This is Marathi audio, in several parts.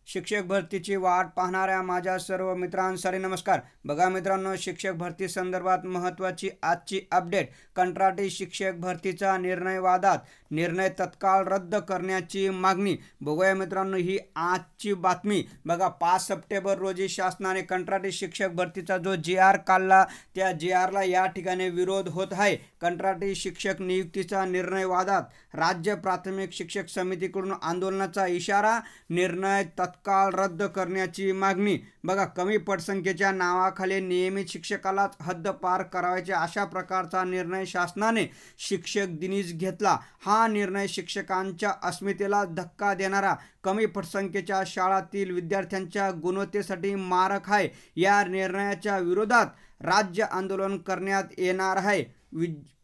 शिक्षक भरतीची वाट पाहणाऱ्या माझ्या सर्व मित्रांसाठी नमस्कार। बघा मित्रांनो, शिक्षक भरती संदर्भात महत्त्वाची आजची अपडेट। कंत्राटी शिक्षक भरतीचा निर्णय वादात, निर्णय तत्काळ रद्द करण्याची मागणी। बघूया मित्रांनो ही आजची बातमी। बघा 5 सप्टेंबर रोजी शासनाने कंत्राटी शिक्षक भरतीचा जो GR काढला, त्या GRला या ठिकाणी विरोध होत आहे। कंत्राटी शिक्षक नियुक्तीचा निर्णय वादात, राज्य प्राथमिक शिक्षक समितीकडून आंदोलनाचा इशारा, निर्णय तत्काळ रद्द करण्याची मागणी। बघा कमी पटसंख्येच्या नावाखाली नियमित शिक्षकालाच हद्दपार करायचे अशा प्रकारचा निर्णय शासनाने शिक्षक दिनीच घेतला। हा निर्णय शिक्षकांच्या अस्मितेला धक्का देणारा, कमी पटसंख्येच्या शाळांतील विद्यार्थ्यांच्या गुणवत्तेसाठी मारक आहे। या निर्णयाच्या विरोधात राज्य आंदोलन करण्यात येणार आहे।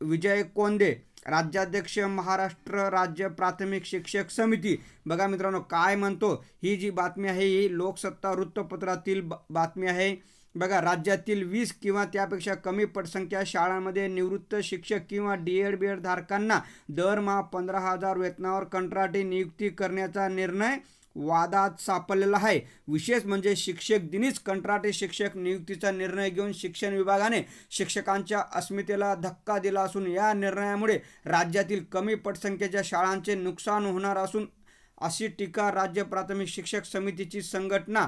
विजय कोंदे, राज्याध्यक्ष, महाराष्ट्र राज्य प्राथमिक शिक्षक समिती। बघा मित्रांनो काय म्हणतो, ही जी बातमी आहे ही लोकसत्ता वृत्तपत्रातील बातमी आहे। बघा राज्यातील 20 किंवा त्यापेक्षा कमी पटसंख्या शाळांमध्ये निवृत्त शिक्षक किंवा DED BED धारकांना दरमहा 15,000 वेतनावर कंत्राटी नियुक्ती करण्याचा निर्णय वादात सापडलेला आहे। विशेष म्हणजे शिक्षक दिनीच कंत्राटी शिक्षक नियुक्तीचा निर्णय घेऊन शिक्षण विभागाने शिक्षकांच्या अस्मितेला धक्का दिला असून या निर्णयामुळे राज्यातील कमी पटसंख्येच्या शाळांचे नुकसान होणार असून अशी टीका राज्य प्राथमिक शिक्षक समितीची संघटना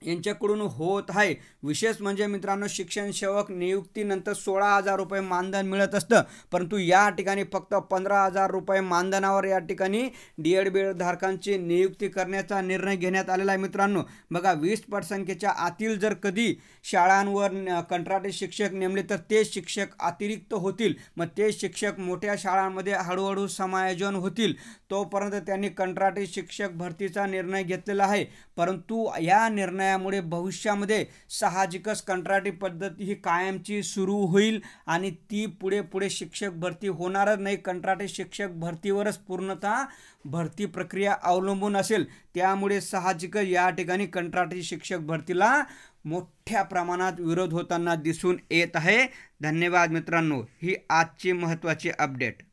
यांच्याकडून होत आहे। विशेष म्हणजे मित्रांनो, शिक्षण सेवक नियुक्तीनंतर 16,000 रुपये मानधन मिळत असतं, परंतु या ठिकाणी फक्त 15,000 रुपये मानधनावर या ठिकाणी DED BED धारकांची नियुक्ती करण्याचा निर्णय घेण्यात आलेला आहे। मित्रांनो बघा 20 पटसंख्येच्या आतील जर कधी शाळांवर कंत्राटी शिक्षक नेमले तर ते शिक्षक अतिरिक्त होतील। मग ते शिक्षक मोठ्या शाळांमध्ये हळूहळू समायोजन होतील। तोपर्यंत त्यांनी कंत्राटी शिक्षक भरतीचा निर्णय घेतलेला आहे, परंतु या निर्णयामुळे भविष्यामध्ये साहजिकच कंत्राटी पद्धती ही कायमची सुरू होईल आणि ती पुढे शिक्षक भरती होणारच नाही। कंत्राटी शिक्षक भरतीवरच पूर्णतः भरती प्रक्रिया अवलंबून असेल। त्यामुळे साहजिकच या ठिकाणी कंत्राटी शिक्षक भरतीला मोठ्या प्रमाणात विरोध होताना दिसून येत आहे। धन्यवाद मित्रांनो, ही आजची महत्त्वाची अपडेट।